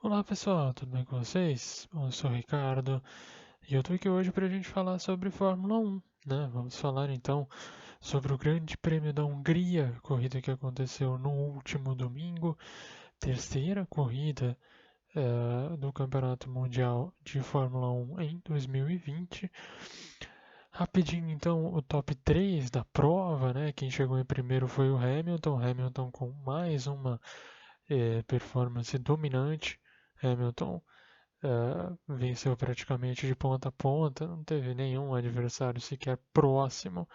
Olá pessoal, tudo bem com vocês? Bom, eu sou o Ricardo e eu tô aqui hoje para a gente falar sobre Fórmula 1, né? Vamos falar então sobre o Grande Prêmio da Hungria, corrida que aconteceu no último domingo, terceira corrida do Campeonato Mundial de Fórmula 1 em 2020. Rapidinho então o top 3 da prova, né? Quem chegou em primeiro foi o Hamilton, Hamilton com mais uma performance dominante. Hamilton venceu praticamente de ponta a ponta, não teve nenhum adversário sequer próximo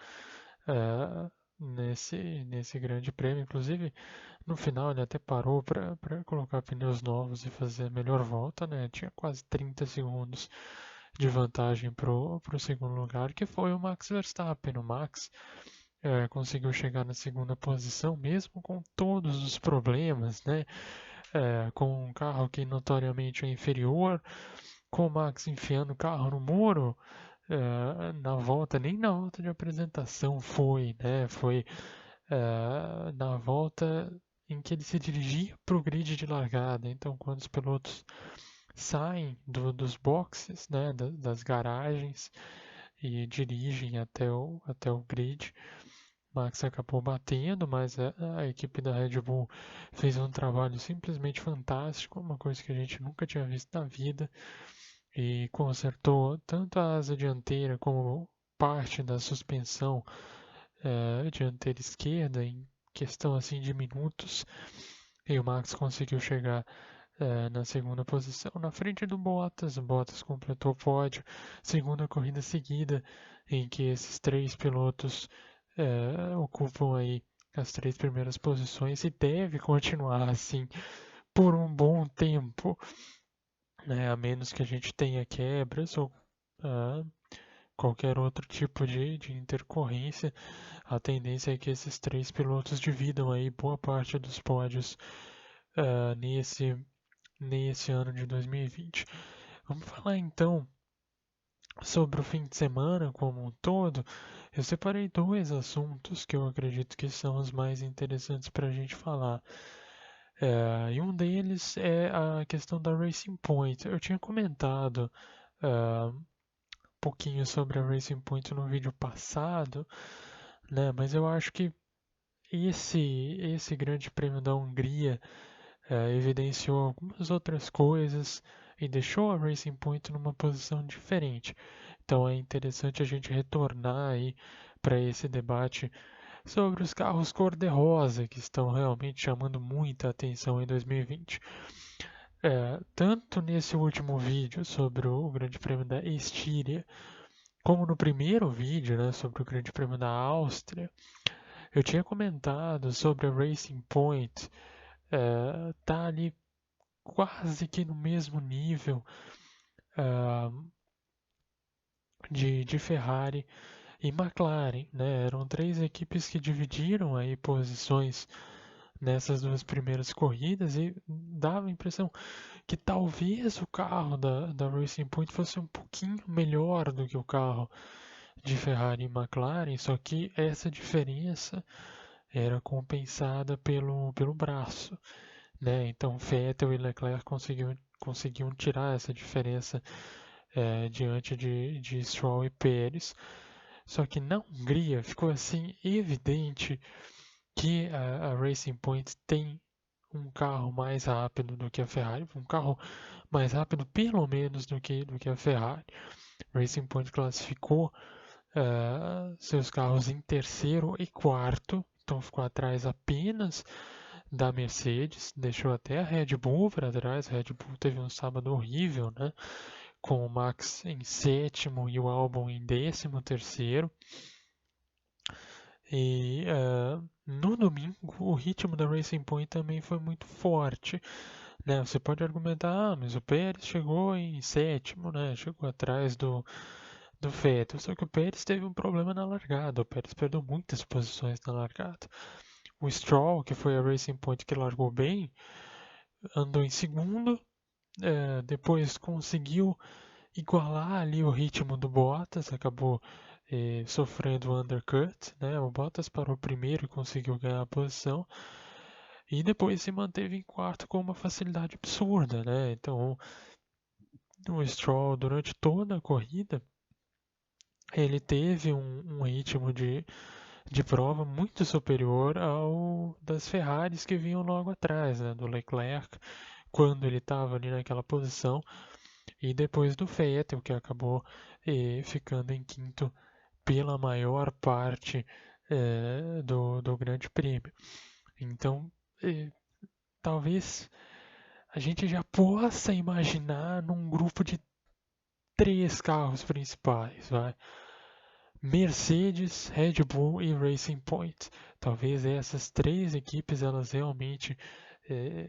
uh, nesse grande prêmio. Inclusive, no final ele até parou para colocar pneus novos e fazer a melhor volta, né? Tinha quase 30 segundos de vantagem para o segundo lugar, que foi o Max Verstappen. O Max conseguiu chegar na segunda posição, mesmo com todos os problemas, né? Com um carro que notoriamente é inferior, com o Max enfiando o carro no muro na volta, nem na volta de apresentação foi, né? Foi na volta em que ele se dirigia para o grid de largada. Então, quando os pilotos saem dos boxes, né, das garagens e dirigem até o grid, Max acabou batendo, mas a equipe da Red Bull fez um trabalho simplesmente fantástico, uma coisa que a gente nunca tinha visto na vida, e consertou tanto a asa dianteira como parte da suspensão dianteira esquerda em questão assim de minutos, e o Max conseguiu chegar na segunda posição, na frente do Bottas. O Bottas completou o pódio, segunda corrida seguida em que esses três pilotos ocupam aí as três primeiras posições e deve continuar assim por um bom tempo, né? A menos que a gente tenha quebras ou uh, qualquer outro tipo de intercorrência. A tendência é que esses três pilotos dividam aí boa parte dos pódios uh, nesse, nesse ano de 2020. Vamos falar então sobre o fim de semana como um todo. Eu separei dois assuntos que eu acredito que são os mais interessantes para a gente falar. E um deles é a questão da Racing Point. Eu tinha comentado um pouquinho sobre a Racing Point no vídeo passado, né? Mas eu acho que esse Grande Prêmio da Hungria evidenciou algumas outras coisas e deixou a Racing Point numa posição diferente. Então é interessante a gente retornar aí para esse debate sobre os carros cor-de-rosa que estão realmente chamando muita atenção em 2020. Tanto nesse último vídeo sobre o Grande Prêmio da Estíria, como no primeiro vídeo, né, sobre o Grande Prêmio da Áustria, eu tinha comentado sobre a Racing Point, tá ali quase que no mesmo nível de Ferrari e McLaren, né? Eram três equipes que dividiram aí posições nessas duas primeiras corridas e dava a impressão que talvez o carro da Racing Point fosse um pouquinho melhor do que o carro de Ferrari e McLaren, só que essa diferença era compensada pelo braço, né? Então Vettel e Leclerc conseguiam tirar essa diferença diante de Stroll e Pérez. Só que na Hungria ficou assim evidente que a Racing Point tem um carro mais rápido do que a Ferrari, um carro mais rápido pelo menos do que a Ferrari. Racing Point classificou seus carros em terceiro e quarto, então ficou atrás apenas da Mercedes, deixou até a Red Bull para trás. A Red Bull teve um sábado horrível, né? Com o Max em sétimo e o Albon em 13º. E no domingo o ritmo da Racing Point também foi muito forte, né? Você pode argumentar, mas o Pérez chegou em sétimo, né? Chegou atrás do Vettel, só que o Pérez teve um problema na largada, o Pérez perdeu muitas posições na largada. O Stroll, que foi a Racing Point que largou bem, andou em segundo, depois conseguiu igualar ali o ritmo do Bottas, acabou sofrendo o undercut, né? O Bottas parou primeiro e conseguiu ganhar a posição. e depois se manteve em quarto com uma facilidade absurda, né? Então, o Stroll, durante toda a corrida, ele teve um ritmo de prova muito superior ao das Ferraris que vinham logo atrás, né? Do Leclerc, quando ele estava ali naquela posição, e depois do Vettel, que acabou ficando em quinto pela maior parte do Grande Prêmio. Então, talvez a gente já possa imaginar num grupo de 3 carros principais, vai. Mercedes, Red Bull e Racing Point. Talvez essas 3 equipes elas realmente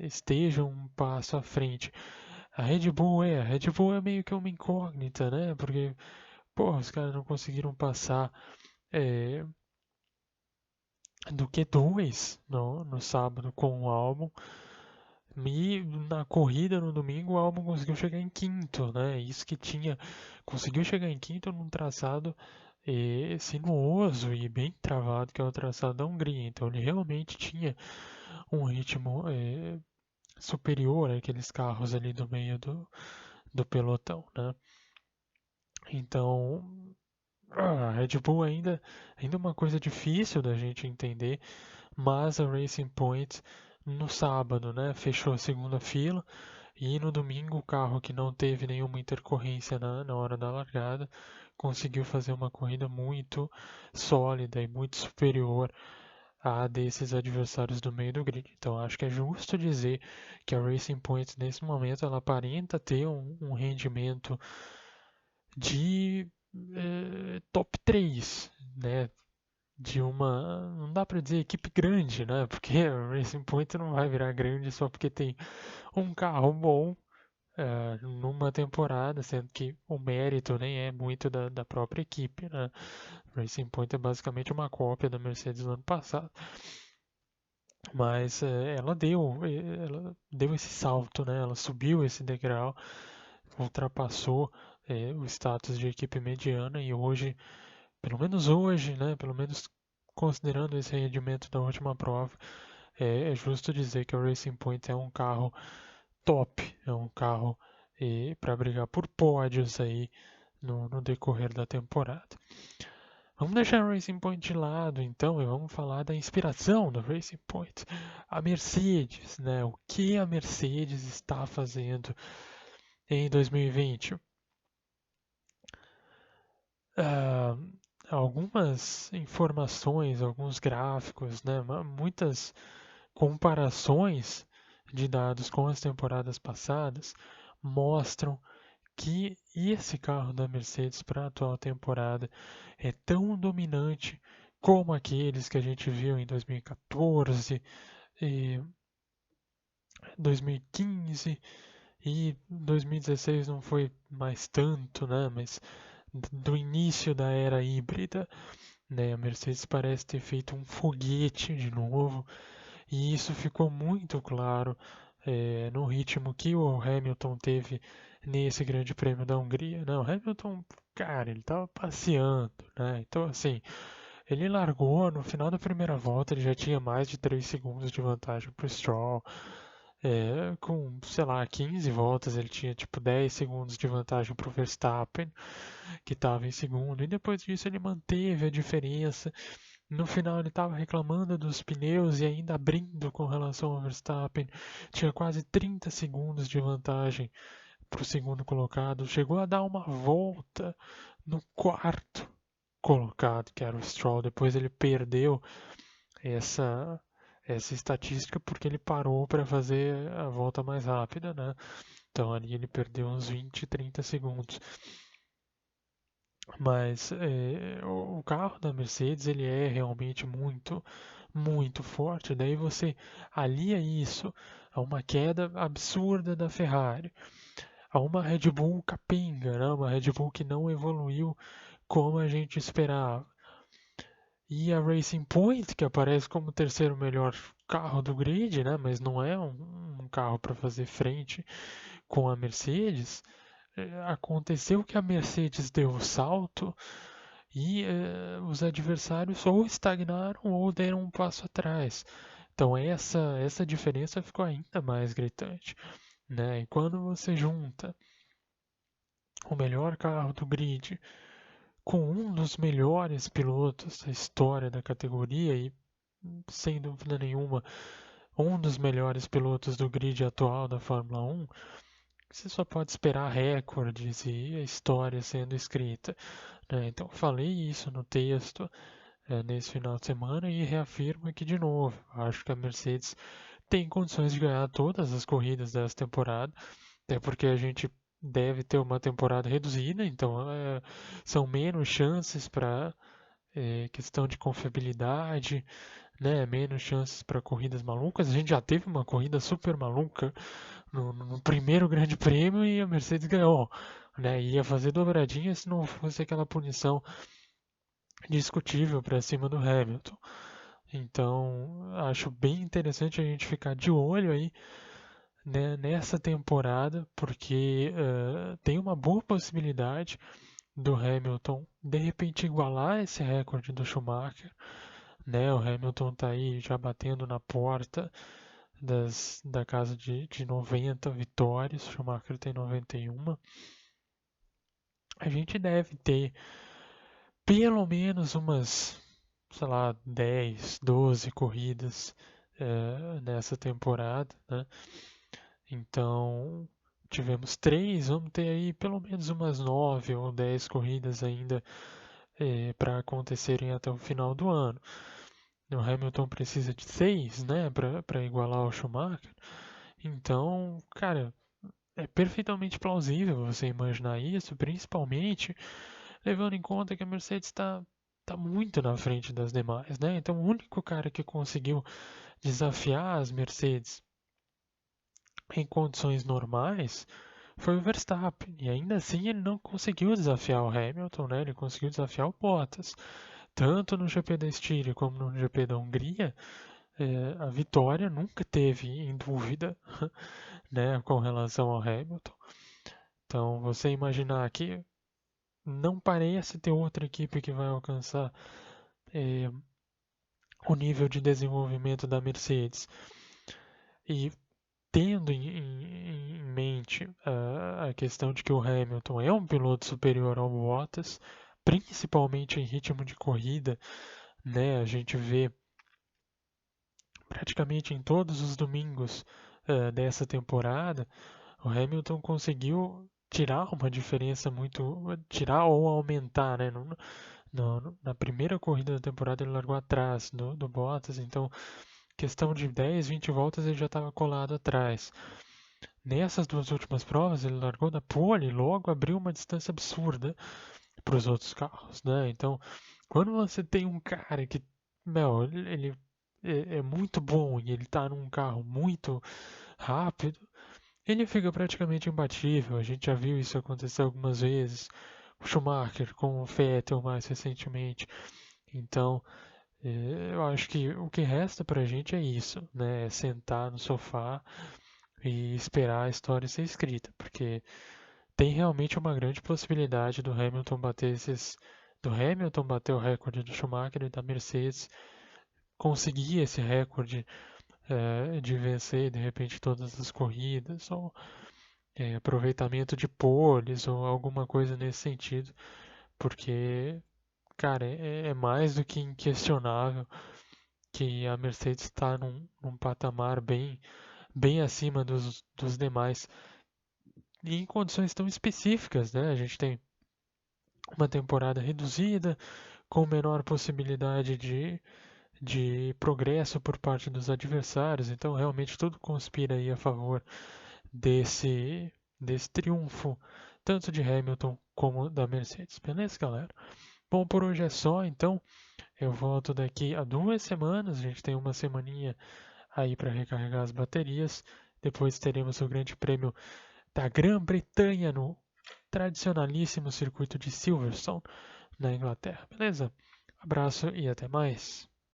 estejam um passo à frente. A Red Bull é meio que uma incógnita, né? Porque, pô, os caras não conseguiram passar do Q2 no sábado com o álbum. E na corrida no domingo o álbum conseguiu chegar em quinto, né? Isso que tinha. Conseguiu chegar em quinto num traçado sinuoso e bem travado, que é o traçado da Hungria. Então ele realmente tinha um ritmo superior àqueles carros ali do meio do pelotão, né? Então a Red Bull ainda é uma coisa difícil da gente entender, mas a Racing Point no sábado, né, fechou a segunda fila e no domingo o carro que não teve nenhuma intercorrência na hora da largada conseguiu fazer uma corrida muito sólida e muito superior a desses adversários do meio do grid. Então acho que é justo dizer que a Racing Point nesse momento ela aparenta ter um rendimento de top 3, né? De uma. Não dá pra dizer equipe grande, né? Porque a Racing Point não vai virar grande só porque tem um carro bom numa temporada, sendo que o mérito nem é muito da própria equipe, né? Racing Point é basicamente uma cópia da Mercedes do ano passado. Mas ela deu esse salto, né? Ela subiu esse degrau, ultrapassou o status de equipe mediana e hoje, pelo menos hoje, né? Pelo menos considerando esse rendimento da última prova, é justo dizer que o Racing Point é um carro top, é um carro para brigar por pódios aí no decorrer da temporada. Vamos deixar o Racing Point de lado então e vamos falar da inspiração do Racing Point. A Mercedes, né? O que a Mercedes está fazendo em 2020? Ah, algumas informações, alguns gráficos, né? Muitas comparações de dados com as temporadas passadas mostram que esse carro da Mercedes para a atual temporada é tão dominante como aqueles que a gente viu em 2014, 2015 e 2016 não foi mais tanto, né? Mas do início da era híbrida, né? A Mercedes parece ter feito um foguete de novo e isso ficou muito claro no ritmo que o Hamilton teve nesse Grande Prêmio da Hungria. Não, o Hamilton, cara, ele estava passeando, né? Então, assim, ele largou no final da primeira volta, ele já tinha mais de 3 segundos de vantagem para o Stroll. Com, sei lá, 15 voltas, ele tinha tipo 10 segundos de vantagem para o Verstappen, que estava em segundo, e depois disso ele manteve a diferença. No final ele estava reclamando dos pneus e ainda abrindo com relação ao Verstappen. Tinha quase 30 segundos de vantagem para o segundo colocado. Chegou a dar uma volta no quarto colocado, que era o Stroll. Depois ele perdeu essa, essa estatística porque ele parou para fazer a volta mais rápida, né? Então ali ele perdeu uns 20, 30 segundos. Mas o carro da Mercedes ele é realmente muito, muito forte. Daí você alia isso a uma queda absurda da Ferrari, a uma Red Bull capenga, né? Uma Red Bull que não evoluiu como a gente esperava. E a Racing Point, que aparece como o terceiro melhor carro do grid, né? Mas não é um carro para fazer frente com a Mercedes. Aconteceu que a Mercedes deu o salto e os adversários ou estagnaram ou deram um passo atrás. Então essa diferença ficou ainda mais gritante, né? E quando você junta o melhor carro do grid com um dos melhores pilotos da história da categoria e, sem dúvida nenhuma, um dos melhores pilotos do grid atual da Fórmula 1, você só pode esperar recordes e a história sendo escrita, né? Então, falei isso no texto nesse final de semana e reafirmo aqui de novo. Acho que a Mercedes tem condições de ganhar todas as corridas dessa temporada, até porque a gente deve ter uma temporada reduzida, então são menos chances para questão de confiabilidade, né? Menos chances para corridas malucas. A gente já teve uma corrida super maluca no primeiro Grande Prêmio e a Mercedes ganhou, né? Ia fazer dobradinha se não fosse aquela punição discutível para cima do Hamilton. Então, acho bem interessante a gente ficar de olho aí, né, nessa temporada, porque tem uma boa possibilidade do Hamilton de repente igualar esse recorde do Schumacher, né? O Hamilton está aí já batendo na porta da casa de 90 vitórias, o Schumacher tem 91. A gente deve ter pelo menos umas, sei lá, 10, 12 corridas nessa temporada, né? Então, tivemos 3, vamos ter aí pelo menos umas 9 ou 10 corridas ainda para acontecerem até o final do ano. O Hamilton precisa de 6, né, para igualar o Schumacher. Então, cara, é perfeitamente plausível você imaginar isso, principalmente levando em conta que a Mercedes está muito na frente das demais, né? Então, o único cara que conseguiu desafiar as Mercedes em condições normais foi o Verstappen. E ainda assim ele não conseguiu desafiar o Hamilton, né? Ele conseguiu desafiar o Bottas. Tanto no GP da Estíria como no GP da Hungria, a vitória nunca teve em dúvida, né, com relação ao Hamilton. Então, você imaginar que não parece ter outra equipe que vai alcançar o nível de desenvolvimento da Mercedes. E tendo em mente a questão de que o Hamilton é um piloto superior ao Bottas, principalmente em ritmo de corrida, né? A gente vê praticamente em todos os domingos dessa temporada, o Hamilton conseguiu tirar uma diferença muito, tirar ou aumentar, né? Na primeira corrida da temporada ele largou atrás do Bottas, então questão de 10, 20 voltas ele já estava colado atrás. Nessas duas últimas provas ele largou da pole e logo abriu uma distância absurda para os outros carros, né? Então, quando você tem um cara que, meu, ele é muito bom e ele está num carro muito rápido, ele fica praticamente imbatível. A gente já viu isso acontecer algumas vezes. O Schumacher com o Vettel mais recentemente. Então, eu acho que o que resta pra gente é isso, né? É sentar no sofá e esperar a história ser escrita, porque tem realmente uma grande possibilidade do Hamilton bater o recorde do Schumacher e da Mercedes conseguir esse recorde de vencer de repente todas as corridas ou aproveitamento de poles ou alguma coisa nesse sentido, porque cara, é mais do que inquestionável que a Mercedes está num patamar bem acima dos demais e em condições tão específicas, né? A gente tem uma temporada reduzida, com menor possibilidade de progresso por parte dos adversários, então realmente tudo conspira aí a favor desse triunfo, tanto de Hamilton como da Mercedes. Beleza, galera? Bom, por hoje é só, então eu volto daqui a 2 semanas, a gente tem uma semaninha aí para recarregar as baterias. Depois teremos o Grande Prêmio da Grã-Bretanha no tradicionalíssimo circuito de Silverstone, na Inglaterra. Beleza? Abraço e até mais.